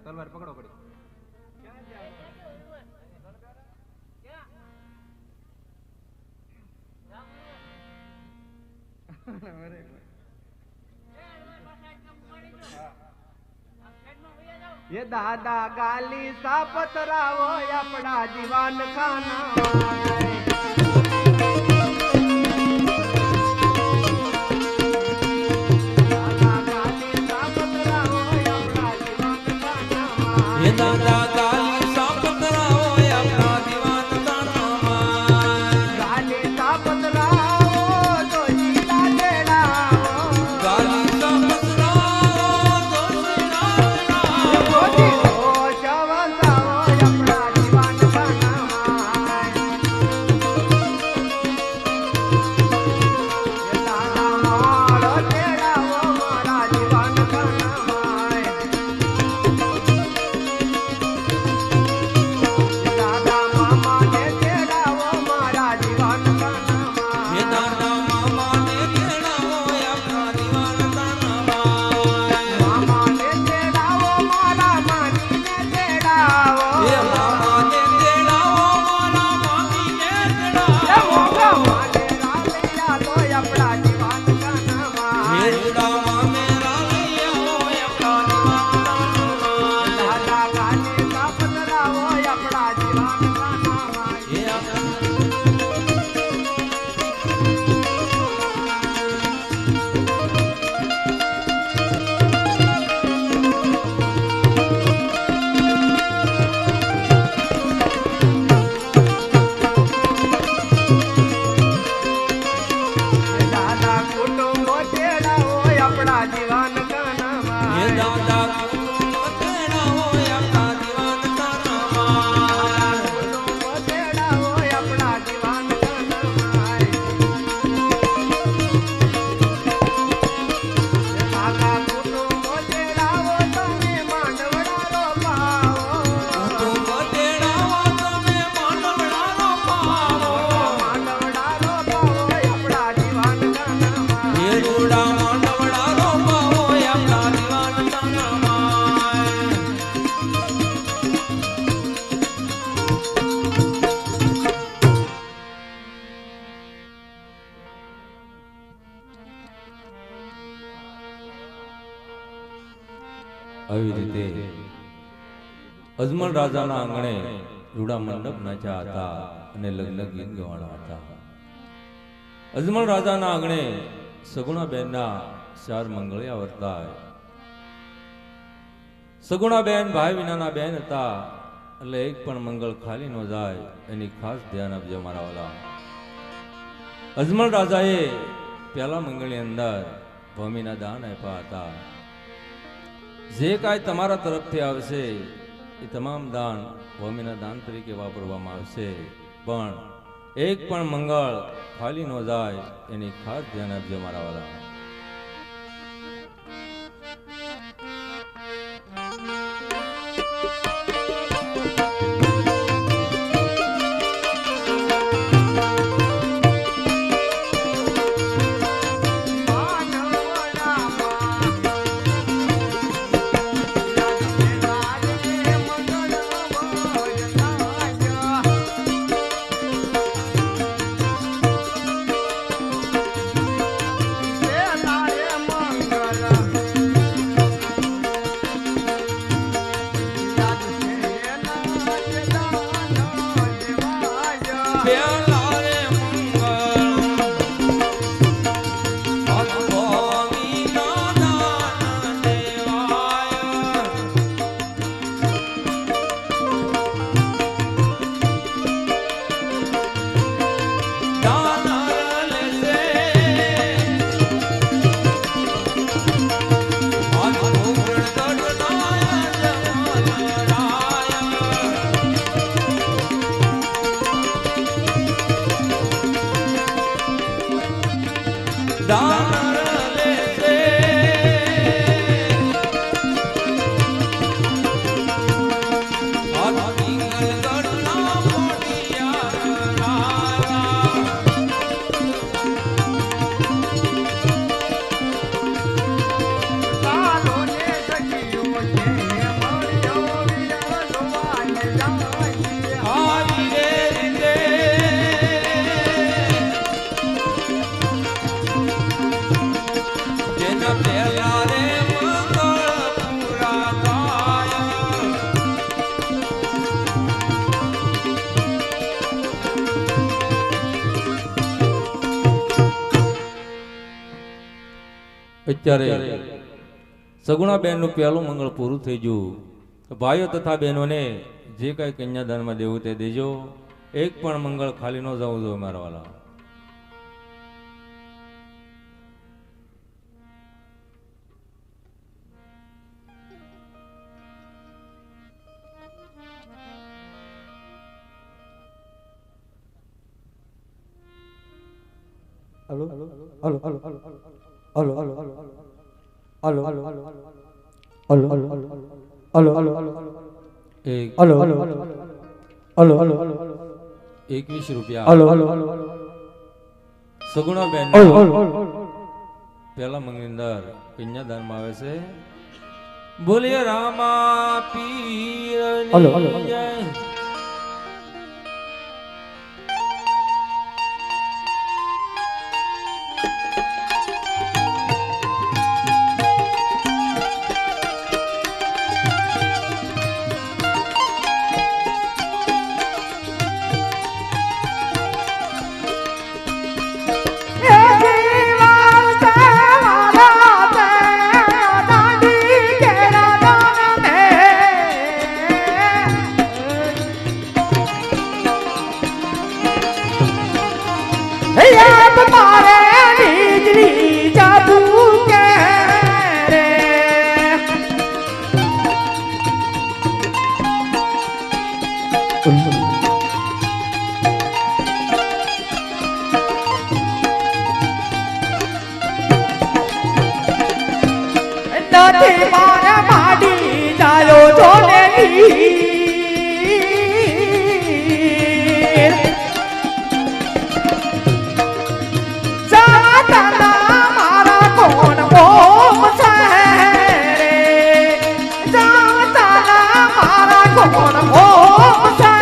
તલવાર પકડો પડી ये दादा गाली सापतरावो अपना दीवान खाना આવી રીતે અજમલ રાજાના આંગણે રૂડા મંડપ નાચ્યા હતા અને લગ્ન ગીત ગવાણા હતા. અજમલ રાજાના આંગણે સગુણાબેનના 4 મંગળિયા વર્તાય. સગુણાબેન ભાઈ વિનાના બેન હતા એટલે એક પણ મંગળ ખાલી ન જાય એની ખાસ ધ્યાન આપજો મારા વાલા. અજમલ રાજાએ પહેલા મંગળની અંદર ભૂમિના દાન આપ્યા હતા. જે કાંઈ તમારા તરફથી આવશે એ તમામ દાન ભૂમિના દાન તરીકે વાપરવામાં આવશે, પણ એક પણ મંગળ ખાલી ન જાય એની ખાસ ધ્યાન આપજો મારા વાલા. ત્યારે સગુણાબેનનું પહેલું મંગળ પૂરું થઈ ગયું. ભાઈઓ તથા બહેનોને જે કાંઈ કન્યાદાનમાં દેવું તે દેજો. એક પણ મંગળ ખાલી ન જવું જોઈએ મારા વાલા. Hello hello hello hello hello hello hello hello hello hello hello hello એક હલો હલો હલો હલો 21 રૂપિયા હલો હલો હલો સગુણાબેન હલો પહેલા મંગની અંદર કન્યાદાનમાં આવે છે. બોલીએ રામા હલો હલો પીરની જય. નથી મારે માડી જાયો જોને મારા કોણ મોમ છે મારા કોણ મોમ છે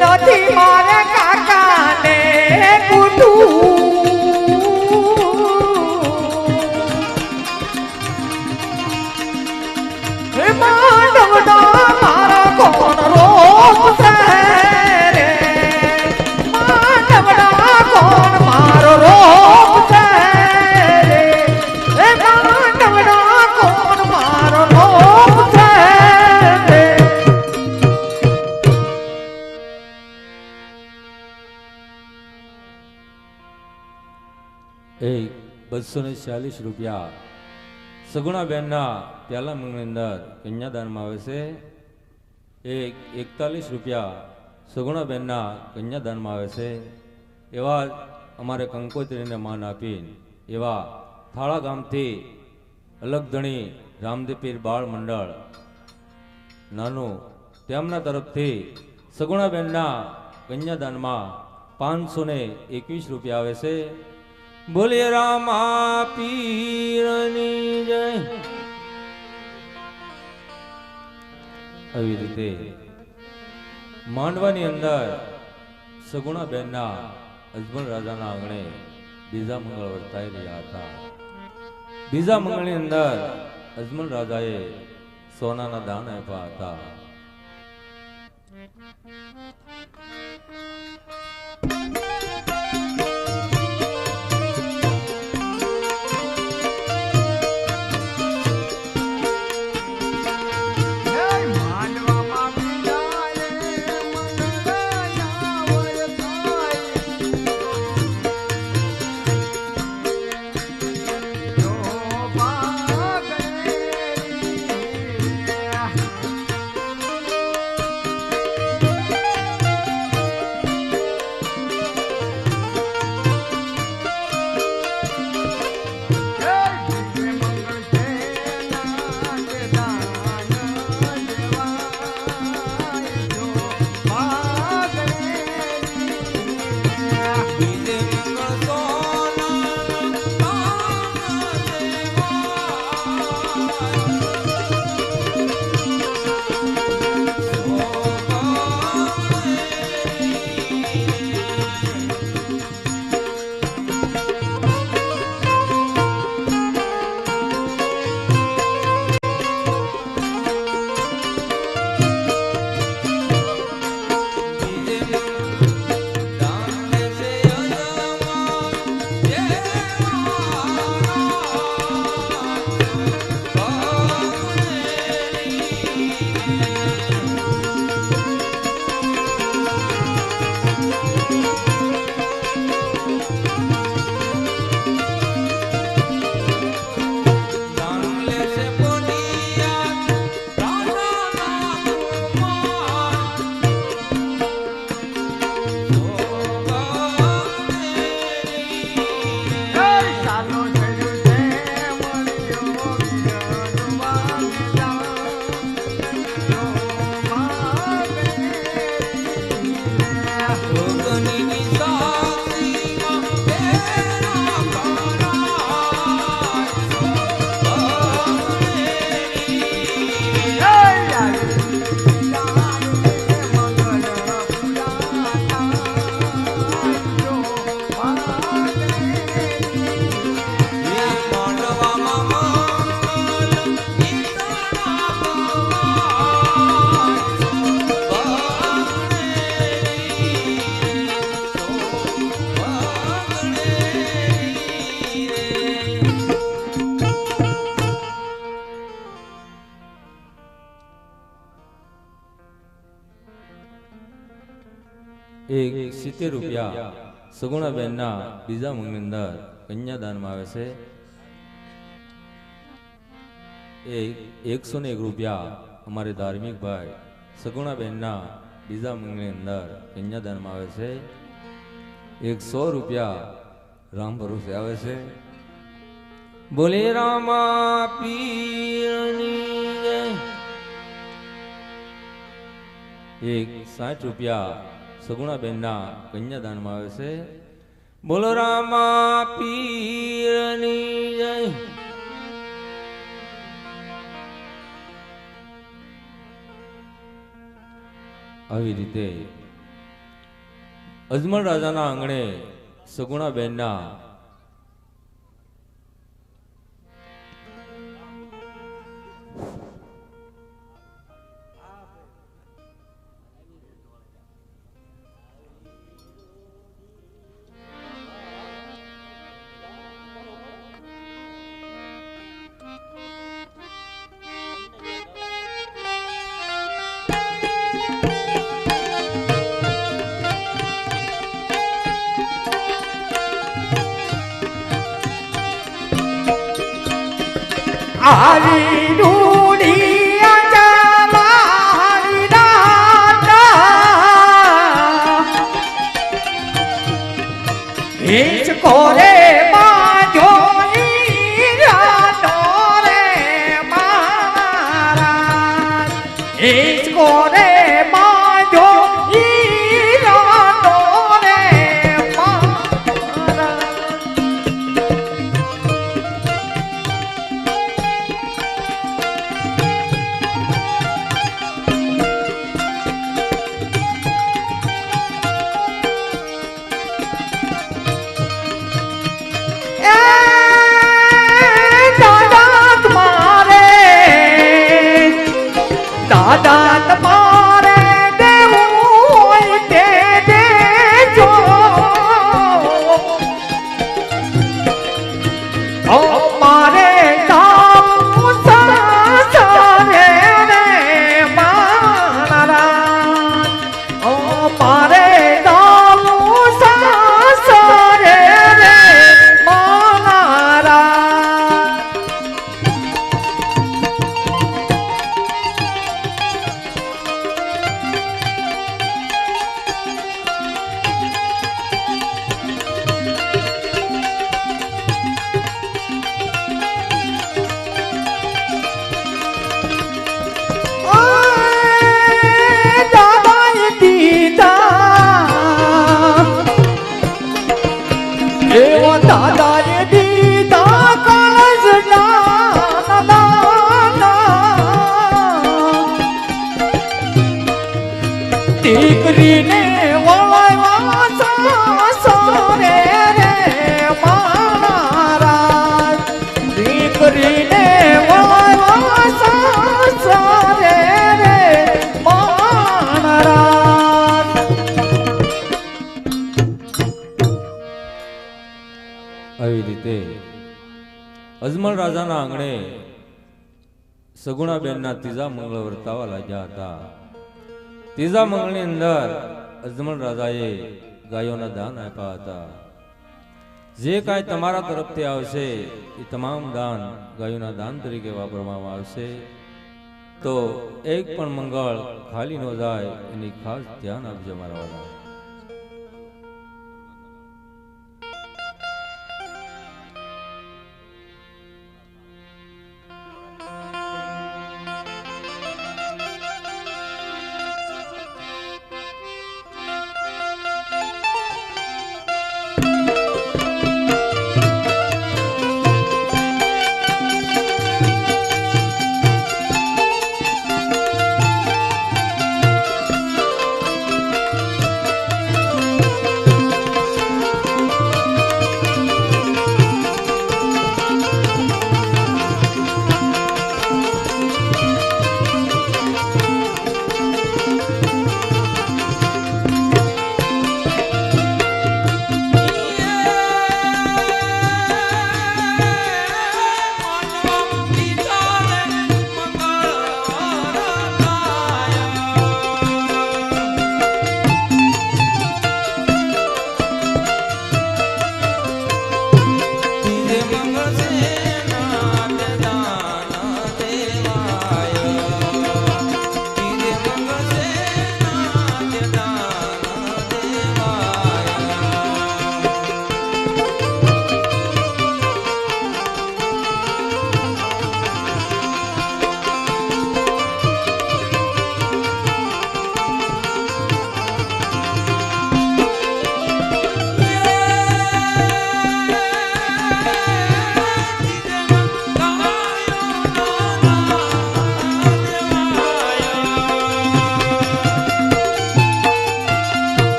નથી મારે કાકાને કુટું માંડવનો મારા કોણ રોપ છે રે માંડવનો કોણ મારો રોપ છે રે માંડવનો કોણ મારો રોપ છે રે. એક 240 રૂપિયા સગુણાબેનના પહેલા મંગની અંદર કન્યાદાનમાં આવે છે. એક 41 રૂપિયા સગુણાબેનના કન્યાદાનમાં આવે છે. એવા અમારે કંકોત્રીને માન આપીને એવા થાળા ગામથી અલગધણી રામદેપીર બાળ મંડળ નાનું તેમના તરફથી સગુણાબેનના કન્યાદાનમાં 521 રૂપિયા આવે છે. બોલીએ રામા પીરની જય. આવી રીતે માંડવાની અંદર સગુણાબેનના અજમલ રાજાના આંગણે બીજા મંગળ વર્તાઈ રહ્યા હતા. બીજા મંગળની અંદર અજમલ રાજાએ સોનાના દાન આપ્યા હતા. એક 70 રૂપિયા સગુણાબેનના બીજા મંગની અંદર કન્યાદાનમાં આવે છે. એક 101 રૂપિયા અમારે ધાર્મિક ભાઈ સગુણાબેનના બીજા મંગની અંદર કન્યાદાનમાં આવે છે. 100 રૂપિયા રામ ભરોસે આવે છે. બોલે રામા પીરની જય. એક 60 રૂપિયા સગુણાબેનના કન્યાદાનમાં આવે છે. બોલો રામા પીરની જય. આવી રીતે અજમલ રાજાના આંગણે સગુણાબેનના આરી દુનિયા જમાડી દાતા હિચ કોરે બાજો ઈરાનો રે મારા હિચ કોરે બાજો ઈરાનો રે મારા દાદા તમારે દેવું હોય તે દેજો મારે જાવું સાસરે રે મારા મારે જાવું સાસરે રે મારા દાદાએ દીધા કળશના દીકરીને વળવા સાસરે રે મારા દીકરીને વળવા સાસરે રે મારા આવી રીતે અજમલ રાજાના આંગણે સગુણાબેનના ત્રીજા મંગળ વર્તાવા લાગ્યા હતા. ત્રીજા મંગળની અંદર અજમલ રાજાએ ગાયોના દાન આપ્યા હતા. જે કાંઈ તમારા તરફથી આવશે એ તમામ દાન ગાયોના દાન તરીકે વાપરવામાં આવશે. તો એક પણ મંગળ ખાલી ન જાય એની ખાસ ધ્યાન આપજો મારા વાલા.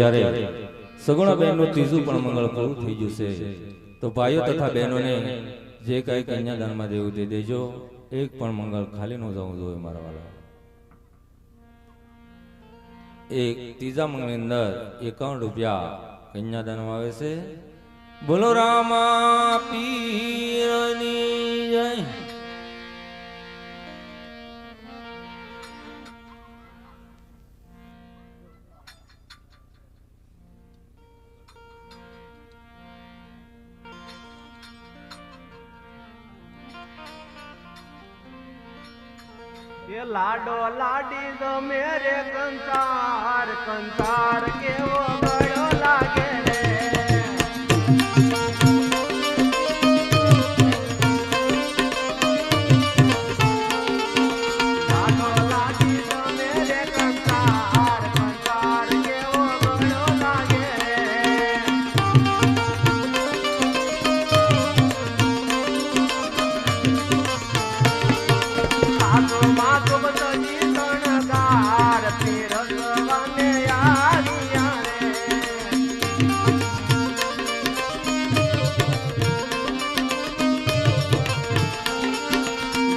અત્યારે સગુણાબેનનું ત્રીજું પણ મંગળ પૂરું થઈ ગયું છે. તો ભાઈઓ તથા બહેનોને જે કઈ કન્યાદાનમાં દેવું તે દેજો. એક પણ મંગળ ખાલી ન જવું જોઈએ મારા વાલા. એક ત્રીજા મંગળની અંદર 51 રૂપિયા કન્યાદાનમાં આવે છે. બોલો રામા પીરની જય. ये लाडो लाडी दो मेरे कंसार कंसार के वो बड़ो लागे रे. लाडो लाडी दो मेरे कंसार कंसार के वो बड़ो लागे रे. आगो मागो बतनी तणगार फिर सवाने आगिया रे.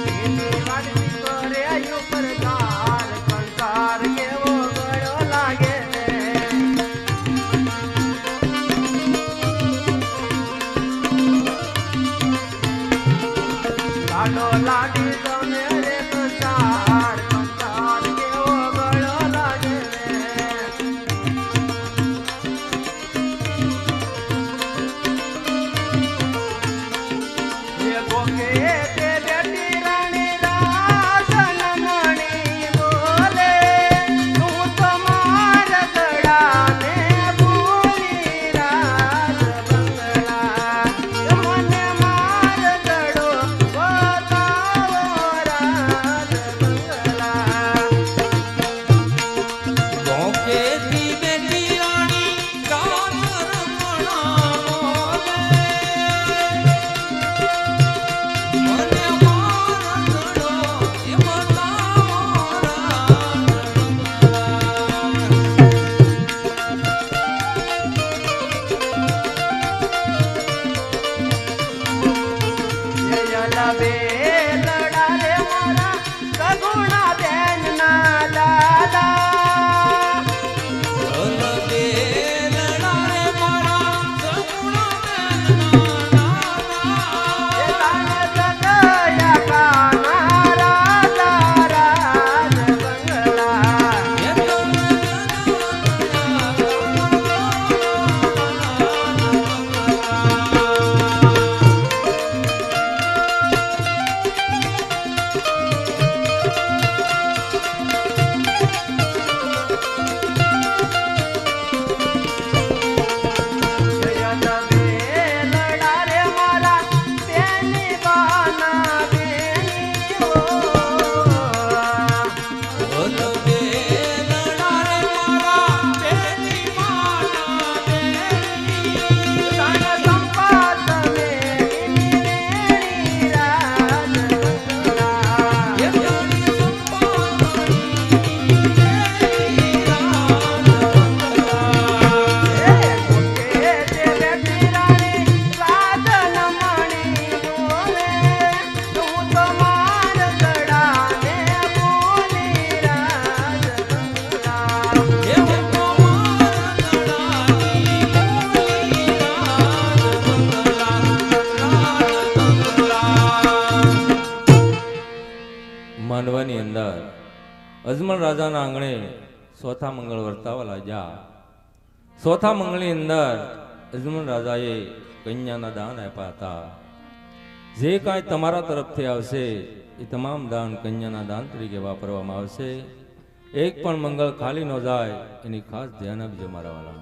दीदी वाली करे ऊपर गार कंसार के वो गड़ो लागे रे. लाडो लाडी तो मेरे कंसार कंसार के वो गड़ो लागे रे. ये बोके ते बेटी रानी रासन मणि बोले तू तो मार गड़ा ने भूली राज बंगला. ये मने मार गड़ो बताओ राज बंगला. ભોંકેથી બેટી રાણી ગાન રમણા બોલે. મને મારગડો એ બતાવો રાજ ये लबे लड़ा रे मारा सगुणा बेन ना लाला. લગે લડારે મારા સગુણા ये ताने सगया काना राजा राज बंगला. ये लबे लड़ा रे मारा बेनी बाना बेनी हो. લગે લડારે મારા બેટી માના બેની. तान संपात में इनी राज बंगला. એ જાણી સંપાદની દેવી રાજ બંગલા. ए बोके ते बेटी रानी साधन मणि बोले तू तो मार गड़ा ने भूली राज बंगला. એ તો મારા ગળાની ભૂલી રાજ બંગલા. માંડવાની અંદર અજમલ રાજાના આંગણે ચોથા મંગળ વર્તાવા લાગ્યા. ચોથા મંગળની અંદર અજમલ રાજાએ કન્યાના દાન આપ્યા હતા. જે કાંઈ તમારા તરફથી આવશે એ તમામ દાન કન્યાના દાન તરીકે વાપરવામાં આવશે. એક પણ મંગળ ખાલી ન જાય એની ખાસ ધ્યાન આપજો મારા વાલા.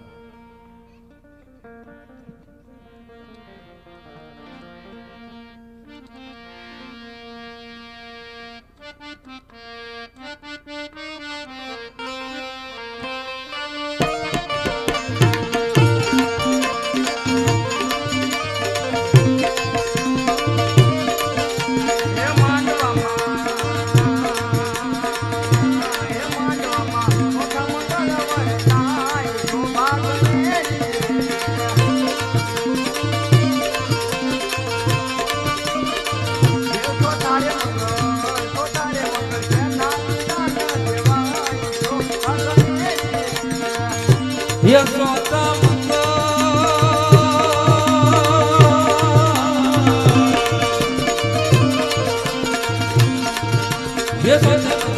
એ માંડવામાં મોટા મોટા વરસાય યશોદા મંગળ યશોદા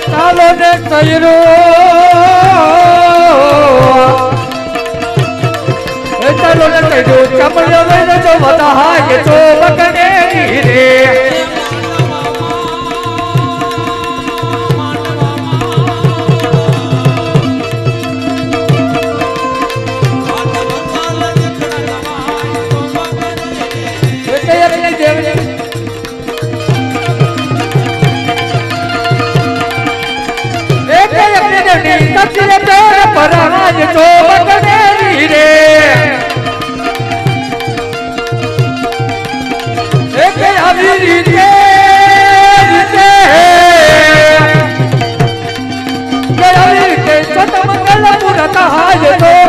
ચાલો ને તૈરો ચાલો ને તૈરો ચમડો લઈને જો બધા કે તો બકને રે પરાજ તો બકને રે એક આવી રીતે સત મંગલ પુરતા હાજ તો